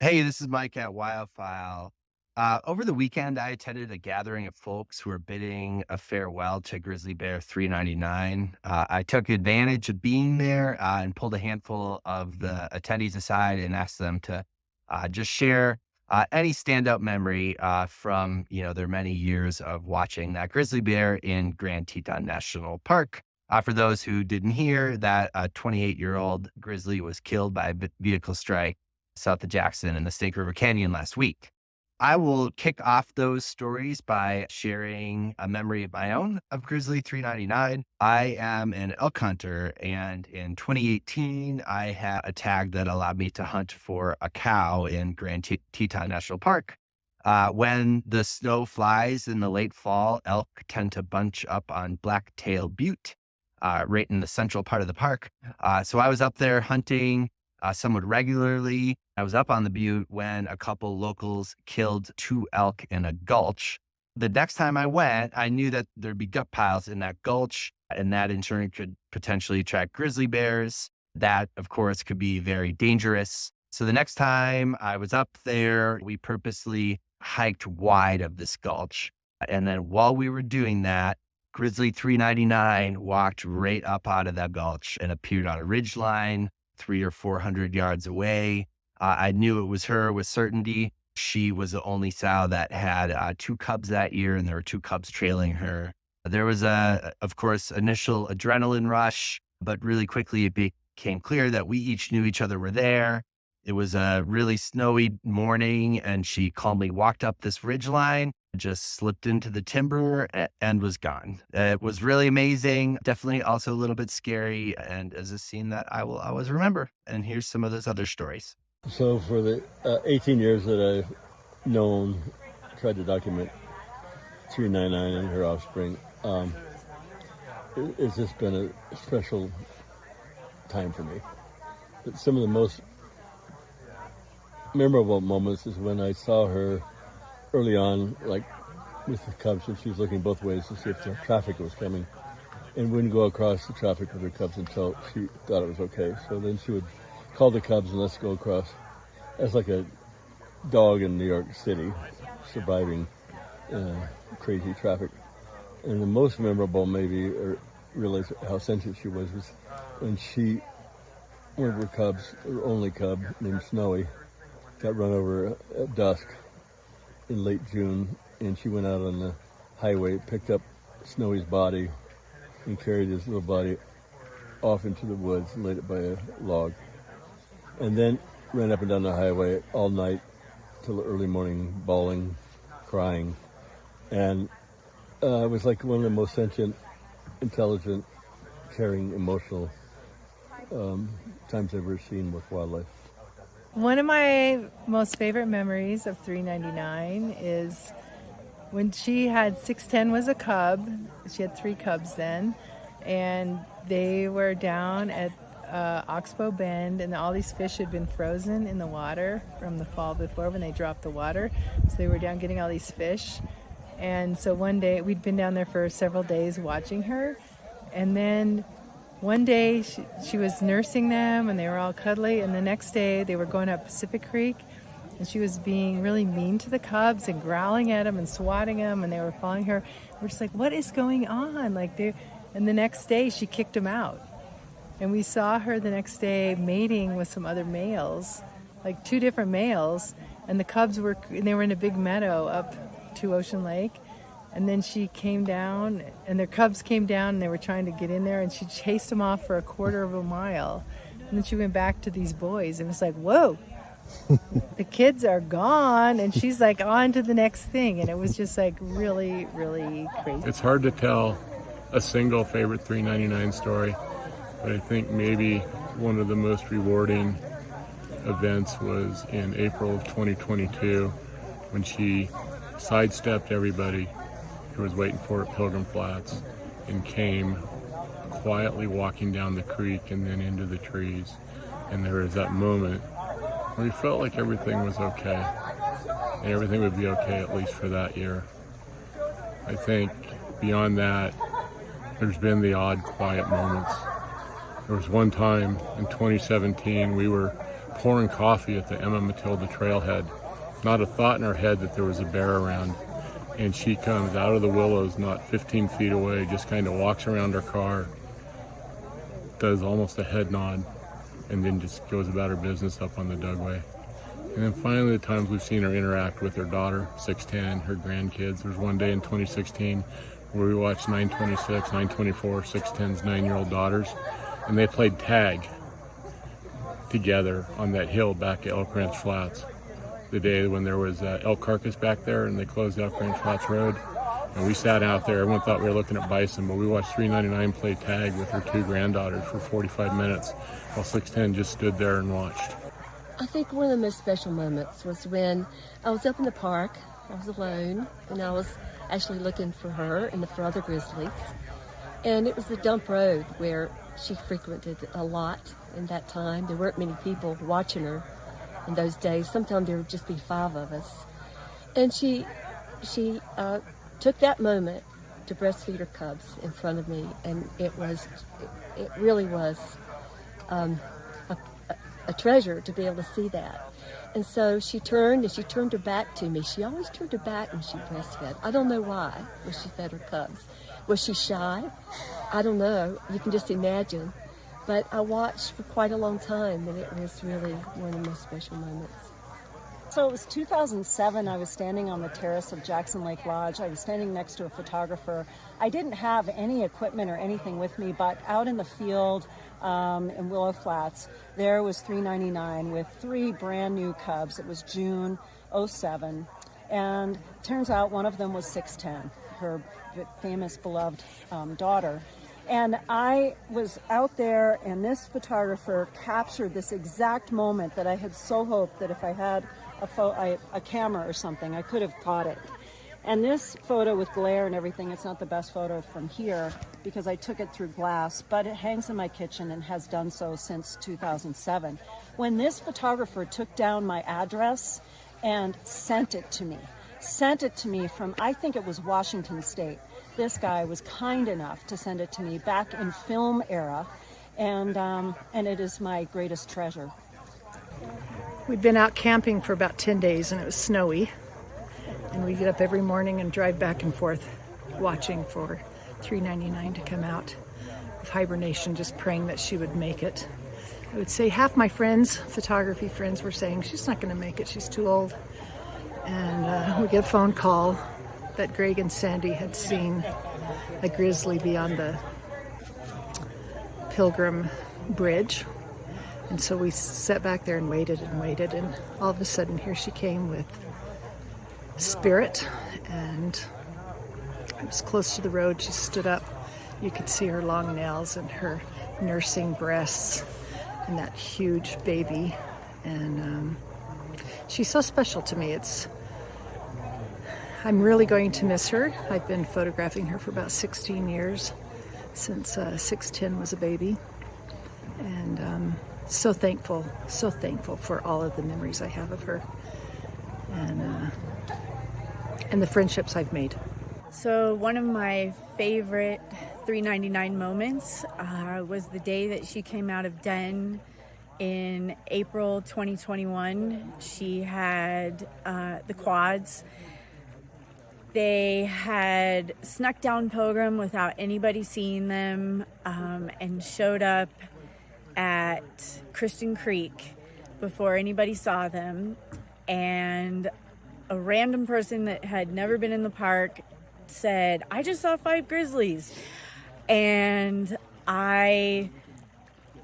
Hey, this is Mike at Wildfile. Over the weekend, I attended a gathering of folks who were bidding a farewell to grizzly bear 399. I took advantage of being there and pulled a handful of the attendees aside and asked them to just share any standout memory from their many years of watching that grizzly bear in Grand Teton National Park. For those who didn't hear, that 28-year-old grizzly was killed by a vehicle strike south of Jackson in the Snake River Canyon last week. I will kick off those stories by sharing a memory of my own of Grizzly 399. I am an elk hunter, and in 2018, I had a tag that allowed me to hunt for a cow in Grand Teton National Park. When the snow flies in the late fall, elk tend to bunch up on Blacktail Butte, right in the central part of the park. So I was up there hunting somewhat regularly. I was up on the butte when a couple locals killed two elk in a gulch. The next time I went, I knew that there'd be gut piles in that gulch, and that in turn could potentially attract grizzly bears. That, of course, could be very dangerous. So the next time I was up there, we purposely hiked wide of this gulch. And then while we were doing that, Grizzly 399 walked right up out of that gulch and appeared on a ridge line 300 or 400 yards away. I knew it was her with certainty. She was the only sow that had two cubs that year, and there were two cubs trailing her. There was of course, initial adrenaline rush, but really quickly it became clear that we each knew each other were there. It was a really snowy morning, and she calmly walked up this ridge line, just slipped into the timber and was gone. It was really amazing. Definitely also a little bit scary, and as a scene that I will always remember. And here's some of those other stories. So for the 18 years that I've known, tried to document 399 and her offspring, it's just been a special time for me. But some of the most memorable moments is when I saw her early on, like with the cubs, and she was looking both ways to see if the traffic was coming, and wouldn't go across the traffic with her cubs until she thought it was okay. So then she would call the cubs and let's go across. As like a dog in New York City, surviving crazy traffic. And the most memorable, maybe, or realize how sensitive she was when one of her cubs, her only cub named Snowy, got run over at dusk in late June, and she went out on the highway, picked up Snowy's body, and carried his little body off into the woods and laid it by a log. And then ran up and down the highway all night till the early morning, bawling, crying. And it was like one of the most sentient, intelligent, caring, emotional times I've ever seen with wildlife. One of my most favorite memories of 399 is when she had 610 was a cub. She had three cubs then, and they were down at Oxbow Bend, and all these fish had been frozen in the water from the fall before when they dropped the water. So they were down getting all these fish. And so one day, we'd been down there for several days watching her. And then one day she was nursing them and they were all cuddly. And the next day they were going up Pacific Creek, and she was being really mean to the cubs and growling at them and swatting them, and they were following her. We're just like, what is going on? And the next day she kicked them out. And we saw her the next day mating with some other males, like two different males. And the cubs were in a big meadow up to Ocean Lake. And then she came down, and their cubs came down, and they were trying to get in there, and she chased them off for a quarter of a mile. And then she went back to these boys, and it was like, whoa, the kids are gone. And she's like on to the next thing. And it was just like really, really crazy. It's hard to tell a single favorite 399 story. But I think maybe one of the most rewarding events was in April of 2022 when she sidestepped everybody who was waiting for her at Pilgrim Flats and came quietly walking down the creek and then into the trees. And there was that moment where we felt like everything was okay. And everything would be okay, at least for that year. I think beyond that, there's been the odd quiet moments. There was one time in 2017, we were pouring coffee at the Emma Matilda trailhead. Not a thought in her head that there was a bear around. And she comes out of the willows not 15 feet away, just kind of walks around her car, does almost a head nod, and then just goes about her business up on the Dugway. And then finally, the times we've seen her interact with her daughter, 610, her grandkids. There was one day in 2016 where we watched 926, 924, 610's 9-year-old daughters, and they played tag together on that hill back at Elk Ranch Flats. The day when there was elk carcass back there and they closed Elk Ranch Flats Road. And we sat out there. Everyone thought we were looking at bison, but we watched 399 play tag with her 2 granddaughters for 45 minutes while 610 just stood there and watched. I think one of the most special moments was when I was up in the park. I was alone, and I was actually looking for her and for other grizzlies. And it was the dump road where she frequented a lot in that time. There weren't many people watching her in those days. Sometimes there would just be 5 of us. And she took that moment to breastfeed her cubs in front of me, and it really was a treasure to be able to see that. And so she turned her back to me. She always turned her back when she breastfed. I don't know why when she fed her cubs. Was she shy? I don't know. You can just imagine. But I watched for quite a long time, and it was really one of the most special moments. So it was 2007. I was standing on the terrace of Jackson Lake Lodge. I was standing next to a photographer. I didn't have any equipment or anything with me, but out in the field in Willow Flats, there was 399 with 3 brand new cubs. It was June 07. And turns out one of them was 610, her famous beloved daughter. And I was out there, and this photographer captured this exact moment that I had so hoped that if I had a camera or something, I could have caught it. And this photo with glare and everything, it's not the best photo from here because I took it through glass, but it hangs in my kitchen and has done so since 2007. When this photographer took down my address and sent it to me from, I think it was Washington State. This guy was kind enough to send it to me back in film era, and it is my greatest treasure. We'd been out camping for about 10 days and it was snowy. And we get up every morning and drive back and forth watching for 399 to come out of hibernation, just praying that she would make it. I would say half my friends, photography friends, were saying she's not going to make it, she's too old. And we get a phone call that Greg and Sandy had seen a grizzly beyond the Pilgrim Bridge. And so we sat back there and waited, and all of a sudden here she came with Spirit, and I was close to the road. She stood up. You could see her long nails and her nursing breasts and that huge baby, and she's so special to me. I'm really going to miss her. I've been photographing her for about 16 years, since 610 was a baby, and so thankful for all of the memories I have of her, and the friendships I've made. So one of my favorite 399 moments was the day that she came out of den in April 2021. She had the quads. They had snuck down Pilgrim without anybody seeing them, and showed up at Christian Creek before anybody saw them. And a random person that had never been in the park said, "I just saw 5 grizzlies." And I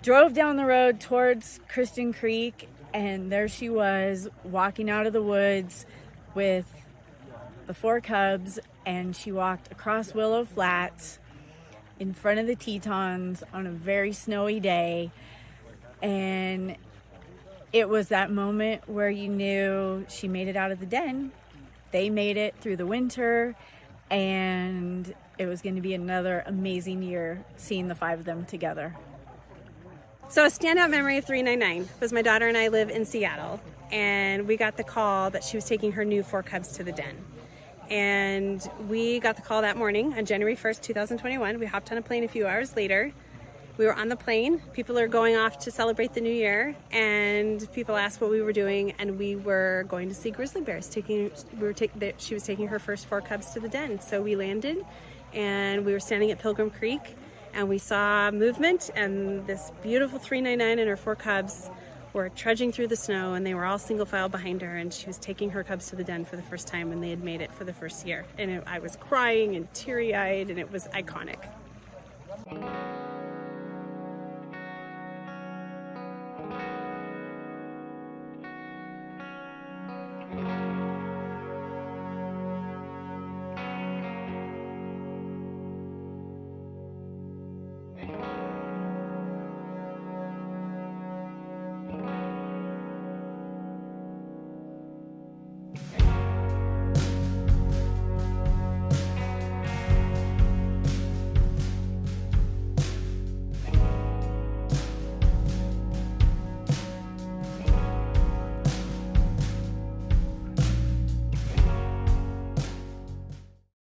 drove down the road towards Christian Creek, and there she was walking out of the woods with the 4 cubs, and she walked across Willow Flats in front of the Tetons on a very snowy day. And it was that moment where you knew she made it out of the den. They made it through the winter, and it was going to be another amazing year seeing the 5 of them together. So a standout memory of 399 was my daughter and I live in Seattle, and we got the call that she was taking her new 4 cubs to the den. And we got the call that morning on January 1st, 2021. We hopped on a plane a few hours later. We were on the plane. People are going off to celebrate the new year, and people asked what we were doing, and we were going to see grizzly bears. She was taking her first 4 cubs to the den. So we landed, and we were standing at Pilgrim Creek, and we saw movement, and this beautiful 399 and her 4 cubs were trudging through the snow, and they were all single file behind her, and she was taking her cubs to the den for the first time, and they had made it for the first year. And I was crying and teary-eyed, and it was iconic.